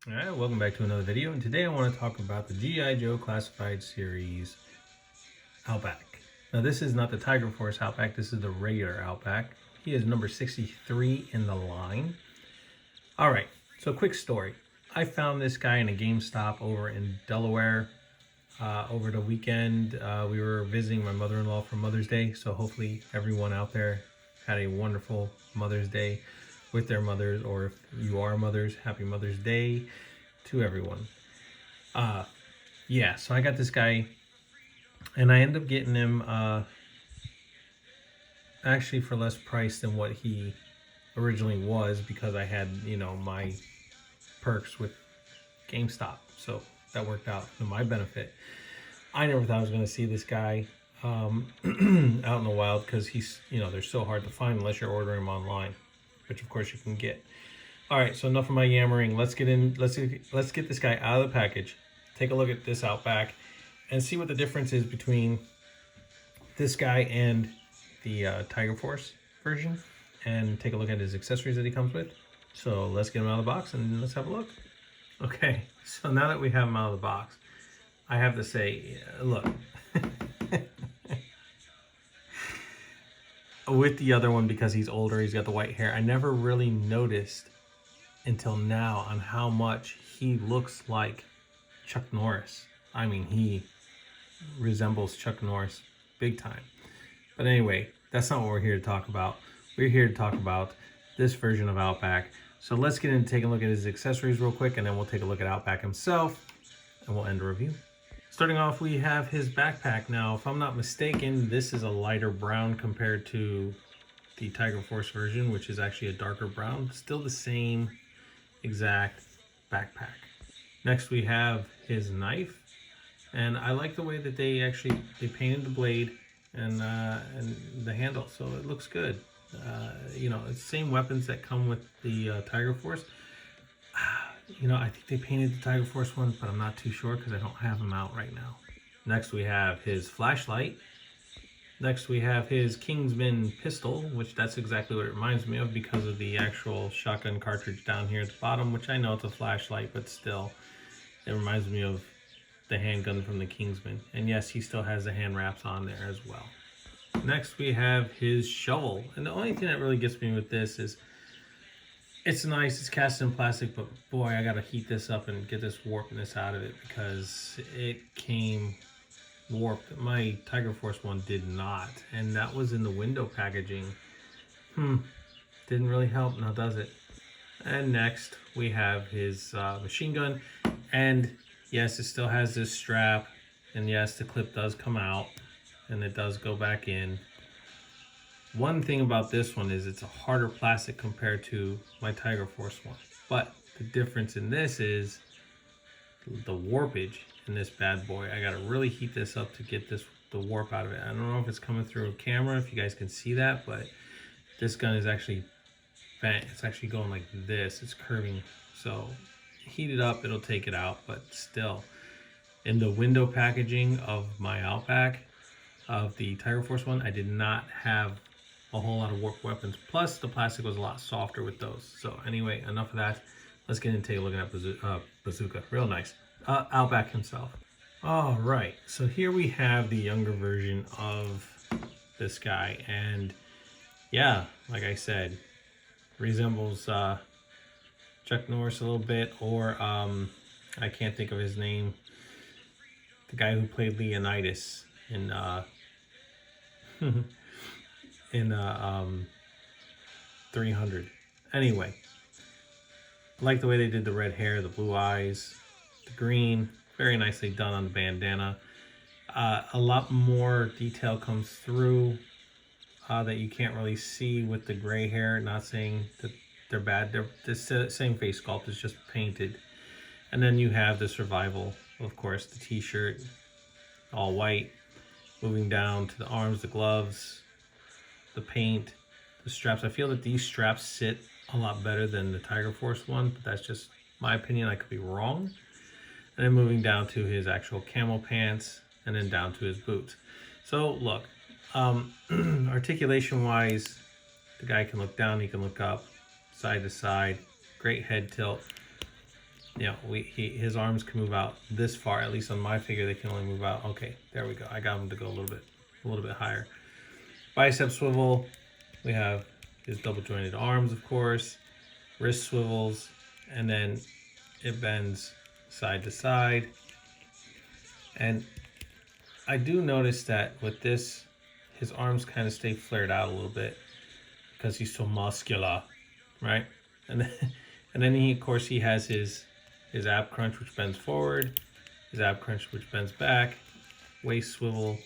Alright, welcome back to another video, and today I want to talk about the G.I. Joe Classified Series OutBack. Now this is not the Tiger Force OutBack, this is the regular OutBack. He is number 63 in the line. Alright, so quick story. I found this guy in a GameStop over in Delaware over the weekend. We were visiting my mother-in-law for Mother's Day, so hopefully everyone out there had a wonderful Mother's Day with their mothers, or if you are mothers, happy Mother's Day to everyone. Yeah, so I got this guy, and I ended up getting him actually for less price than what he originally was, because I had, my perks with GameStop, so that worked out to my benefit. I never thought I was going to see this guy out in the wild, because he's, they're so hard to find unless you're ordering them online, which of course you can get. All right, so enough of my yammering. Let's get this guy out of the package. Take a look at this OutBack and see what the difference is between this guy and the Tiger Force version, and take a look at his accessories that he comes with. So let's get him out of the box and let's have a look. Okay, so now that we have him out of the box, I have to say, look. With the other one, because he's older, he's got the white hair, I never really noticed until now on how much he looks like Chuck Norris. I mean, he resembles Chuck Norris big time. But anyway, that's not what we're here to talk about. We're here to talk about this version of OutBack. So let's get in and take a look at his accessories real quick, and then we'll take a look at OutBack himself, and we'll end the review. Starting off, we have his backpack. Now, if I'm not mistaken, this is a lighter brown compared to the Tiger Force version, which is actually a darker brown. Still the same exact backpack. Next, we have his knife. And I like the way that they painted the blade and the handle, so it looks good. It's the same weapons that come with the Tiger Force. I think they painted the Tiger Force one, but I'm not too sure because I don't have them out right now. Next, we have his flashlight. Next, we have his Kingsman pistol, which that's exactly what it reminds me of because of the actual shotgun cartridge down here at the bottom, which I know it's a flashlight, but still, it reminds me of the handgun from the Kingsman. And yes, he still has the hand wraps on there as well. Next, we have his shovel. And the only thing that really gets me with this is, it's nice, it's cast in plastic, but boy, I gotta heat this up and get this warpness out of it because it came warped. My Tiger Force one did not, and that was in the window packaging. Didn't really help, now does it? And next, we have his machine gun, and yes, it still has this strap, and yes, the clip does come out, and it does go back in. One thing about this one is it's a harder plastic compared to my Tiger Force one. But the difference in this is the warpage in this bad boy. I gotta really heat this up to get the warp out of it. I don't know if it's coming through a camera, if you guys can see that, but this gun is actually bent. It's actually going like this. It's curving. So heat it up, it'll take it out, but still. In the window packaging of my OutBack, of the Tiger Force one, I did not have a whole lot of warped weapons. Plus, the plastic was a lot softer with those. So anyway, enough of that. Let's get into take a look at Bazooka. Real nice. OutBack himself. All right, so here we have the younger version of this guy. And yeah, like I said, resembles Chuck Norris a little bit, or I can't think of his name. The guy who played Leonidas in in 300. Anyway, I like the way they did the red hair, the blue eyes, the green, very nicely done on the bandana. A lot more detail comes through that you can't really see with the gray hair. Not saying that they're bad, they're the same face sculpt, it's just painted. And then you have the survival, of course, the t-shirt, all white, moving down to the arms, the gloves, the paint, the straps. I feel that these straps sit a lot better than the Tiger Force one, but that's just my opinion. I could be wrong. And then moving down to his actual camo pants, and then down to his boots. So look, articulation wise, the guy can look down, he can look up, side to side, great head tilt. you know, his arms can move out this far. At least on my figure, they can only move out. Okay, there we go. I got him to go a little bit higher. Bicep swivel. We have his double jointed arms, of course. Wrist swivels, and then it bends side to side. And I do notice that with this, his arms kind of stay flared out a little bit because he's so muscular, right? And then, and then he, of course, he has his ab crunch, which bends forward, his ab crunch, which bends back, waist swivel,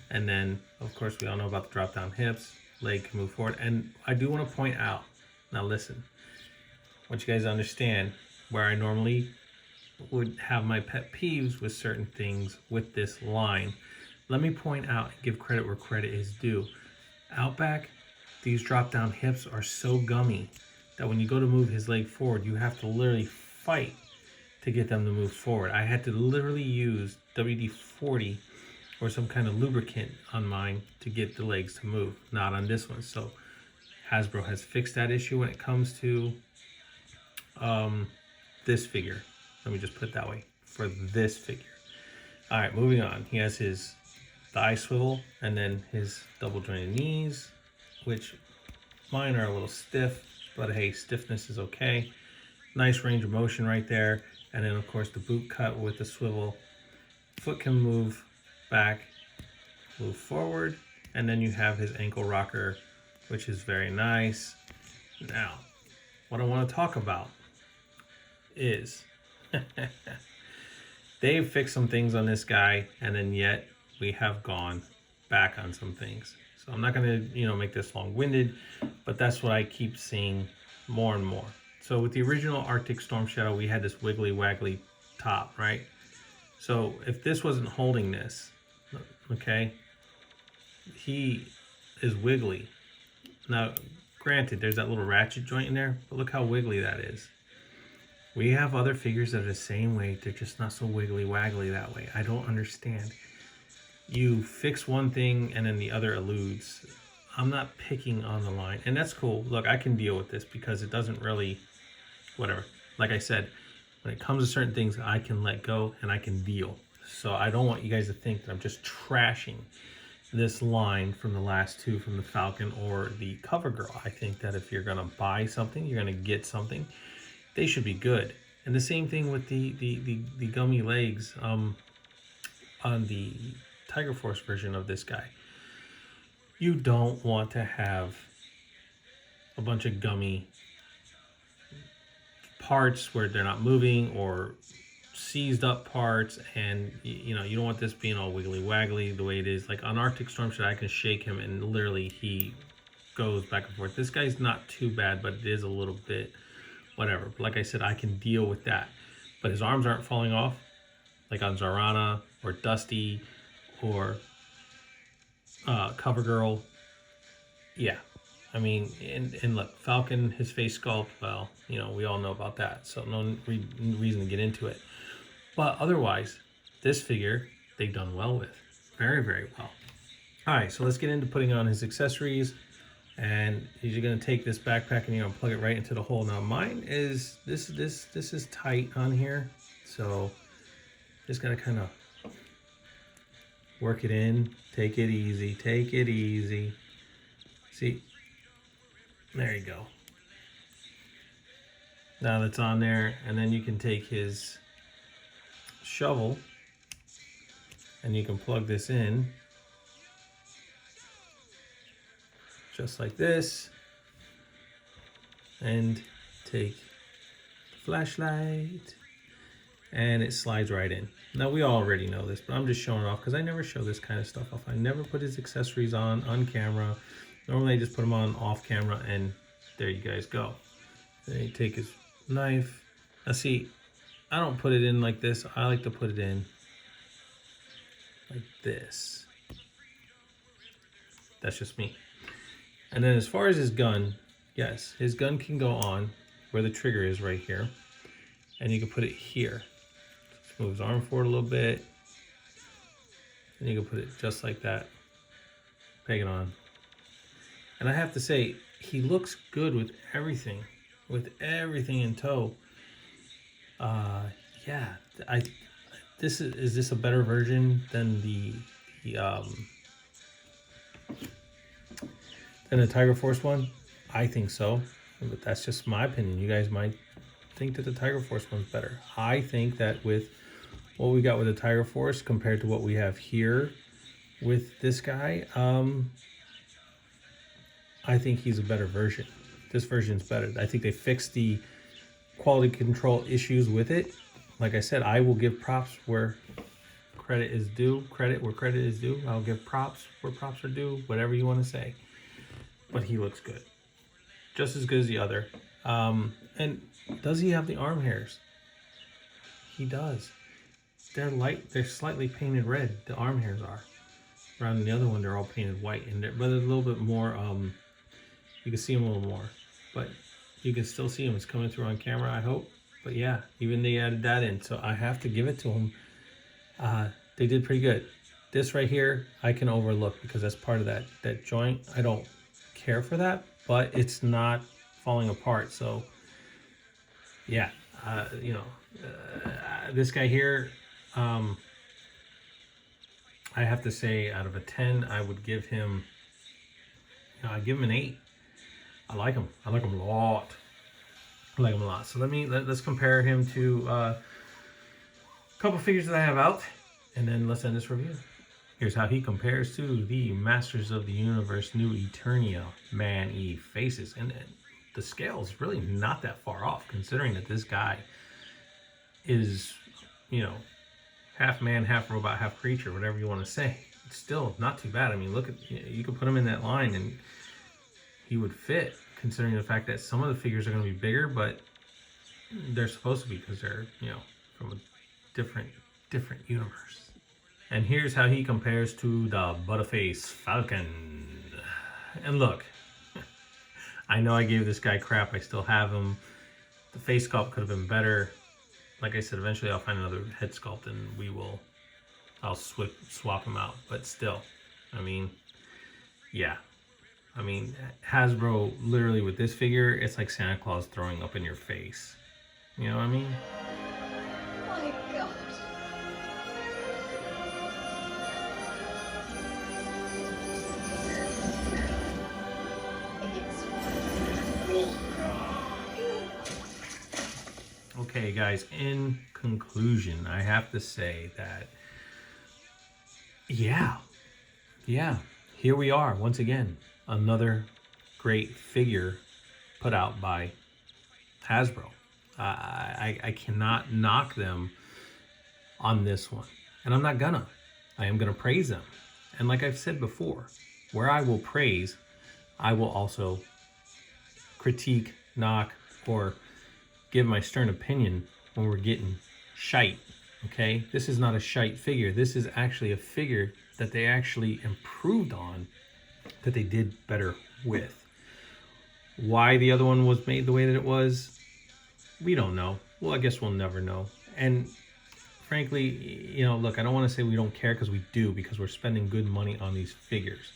and then, of course, we all know about the drop down hips, leg can move forward. And I do want to point out, now listen, I want you guys to understand where I normally would have my pet peeves with certain things with this line. Let me point out and give credit where credit is due. OutBack, these drop down hips are so gummy that when you go to move his leg forward, you have to literally fight to get them to move forward. I had to literally use WD-40 or some kind of lubricant on mine to get the legs to move, not on this one. So Hasbro has fixed that issue when it comes to this figure. Let me just put it that way, for this figure. All right, moving on. He has his thigh swivel and then his double jointed knees, which mine are a little stiff, but hey, stiffness is okay. Nice range of motion right there. And then of course the boot cut with the swivel. Foot can move back, move forward, and then you have his ankle rocker, which is very nice. Now, what I want to talk about is they've fixed some things on this guy, and then yet we have gone back on some things. So I'm not going to, make this long-winded, but that's what I keep seeing more and more. So with the original Arctic Storm Shadow, we had this wiggly waggly top, right? So if this wasn't holding this, okay, he is wiggly. Now, granted, there's that little ratchet joint in there, but look how wiggly that is. We have other figures that are the same way, they're just not so wiggly waggly that way. I don't understand. You fix one thing and then the other eludes. I'm not picking on the line, and that's cool. Look, I can deal with this because it doesn't really, whatever. Like I said, when it comes to certain things, I can let go and I can deal. So I don't want you guys to think that I'm just trashing this line from the last two, from the Falcon or the CoverGirl. I think that if you're gonna buy something, you're gonna get something, they should be good. And the same thing with the gummy legs on the Tiger Force version of this guy. You don't want to have a bunch of gummy parts where they're not moving, or seized up parts, and you don't want this being all wiggly waggly the way it is. Like on Arctic Storm Shadow, I can shake him and literally he goes back and forth. This guy's not too bad, but it is a little bit whatever. But like I said, I can deal with that. But his arms aren't falling off like on Zarana or Dusty or CoverGirl. Yeah, I mean, and look, Falcon, his face sculpt, well, we all know about that, so no reason to get into it. But otherwise, this figure, they've done well with. Very, very well. All right, so let's get into putting on his accessories. And you're going to take this backpack and you're going to plug it right into the hole. Now mine is, this is tight on here, so just got to kind of work it in. Take it easy, take it easy. See, there you go. Now that's on there, and then you can take his shovel and you can plug this in just like this, and take the flashlight, and it slides right in. Now we already know this, but I'm just showing it off because I never show this kind of stuff off. I never put his accessories on camera. Normally I just put them on off camera, and there you guys go. Then you take his knife. Now see, I don't put it in like this. I like to put it in like this. That's just me. And then as far as his gun, yes, his gun can go on where the trigger is right here, and you can put it here. Just move his arm forward a little bit, and you can put it just like that. Peg it on. And I have to say, he looks good with everything in tow. Yeah, I this is this a better version than the than the Tiger Force one? I think so, but that's just my opinion. You guys might think that the Tiger Force one's better. I think that with what we got with the Tiger Force compared to what we have here with this guy, I think he's a better version. This version's better. I think they fixed the quality control issues with it. Like I said, I will give props where credit is due, credit where credit is due. I'll give props where props are due, whatever you want to say. But he looks good. Just as good as the other. And does he have the arm hairs? He does. They're light, they're slightly painted red, the arm hairs are. Around the other one, they're all painted white. And but there's a little bit more, you can see him a little more. But you can still see him. It's coming through on camera, I hope. But yeah, even they added that in. So I have to give it to him. They did pretty good. This right here, I can overlook because that's part of that joint. I don't care for that, but it's not falling apart. So yeah, this guy here, I have to say out of a 10, I would give him, I'd give him an 8. I like him. I like him a lot. I like him a lot. So let's compare him to a couple figures that I have out, and then let's end this review. Here's how he compares to the Masters of the Universe New Eternia Man-E Faces. And the scale is really not that far off, considering that this guy is, half man, half robot, half creature, whatever you want to say. It's still not too bad. I mean, look at, you could put him in that line and he would fit, considering the fact that some of the figures are going to be bigger, but they're supposed to be because they're, from a different universe. And here's how he compares to the Butterface Falcon. And look, I know I gave this guy crap. I still have him. The face sculpt could have been better. Like I said, eventually I'll find another head sculpt and I'll swap him out. But still, yeah. Hasbro, literally with this figure, it's like Santa Claus throwing up in your face. You know what I mean? My God. Okay, guys, in conclusion, I have to say that, yeah, here we are once again. Another great figure put out by Hasbro. I cannot knock them on this one. And I'm not gonna. I am gonna praise them. And like I've said before, where I will praise, I will also critique, knock, or give my stern opinion when we're getting shite. Okay? This is not a shite figure. This is actually a figure that they actually improved on, that they did better with. Why the other one was made the way that it was, we don't know. Well, I guess we'll never know. And frankly, look, I don't want to say we don't care, because we do, because we're spending good money on these figures.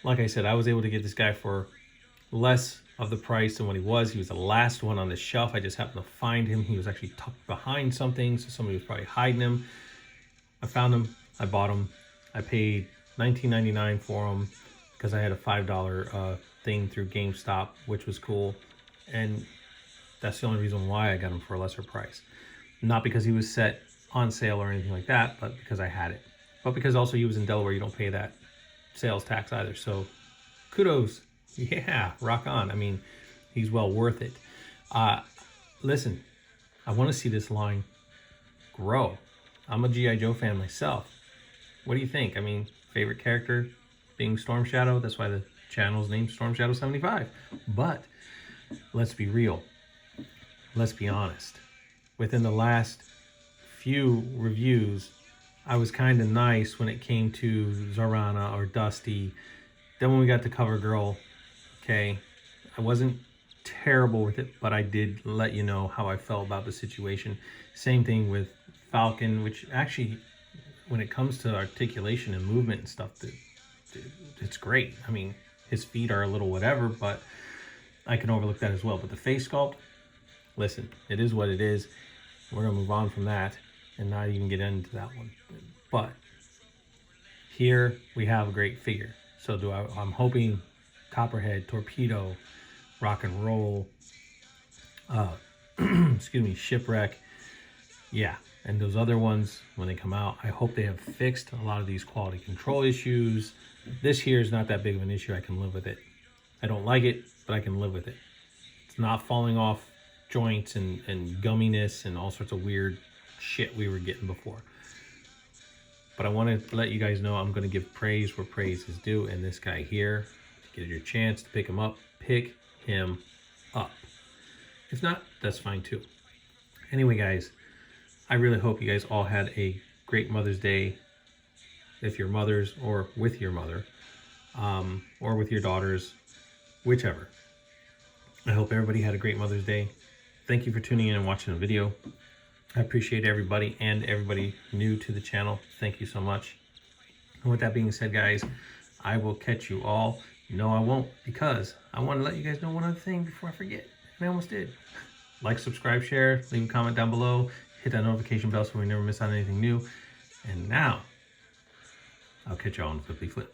Like I said, I was able to get this guy for less of the price than what he was. He was the last one on the shelf. I just happened to find him. He was actually tucked behind something, so somebody was probably hiding him. I found him. I bought him. I paid $19.99 for him because I had a $5 thing through GameStop, which was cool. And that's the only reason why I got him for a lesser price. Not because he was set on sale or anything like that, but because I had it. But because also he was in Delaware, you don't pay that sales tax either. So kudos. Yeah, rock on. He's well worth it. Listen, I want to see this line grow. I'm a G.I.Joe fan myself. What do you think? Favorite character being Storm Shadow. That's why the channel's named Storm Shadow 75. But let's be real. Let's be honest. Within the last few reviews, I was kind of nice when it came to Zorana or Dusty. Then when we got to CoverGirl, okay, I wasn't terrible with it, but I did let you know how I felt about the situation. Same thing with Falcon, which actually, when it comes to articulation and movement and stuff, it's great. His feet are a little whatever, but I can overlook that as well. But the face sculpt, listen, it is what it is. we're gonna move on from that and not even get into that one. But here we have a great figure. So I'm hoping Copperhead, Torpedo, Rock and Roll, excuse me, Shipwreck, yeah, and those other ones when they come out, I hope they have fixed a lot of these quality control issues. This here is not that big of an issue. I can live with it. I don't like it, but I can live with it. It's not falling off joints and gumminess and all sorts of weird shit we were getting before. But I wanted to let you guys know I'm going to give praise where praise is due. And this guy here, if you get your chance to pick him up, pick him up. If not, that's fine too. Anyway, guys, I really hope you guys all had a great Mother's Day. If you're mothers, or with your mother, or with your daughters, whichever. I hope everybody had a great Mother's Day. Thank you for tuning in and watching the video. I appreciate everybody, and everybody new to the channel. Thank you so much. And with that being said, guys, I will catch you all. No, I won't, because I want to let you guys know one other thing before I forget. And I almost did. Like, subscribe, share, leave a comment down below. Hit that notification bell so we never miss out on anything new. And now, I'll catch you all on the Flippy Flip.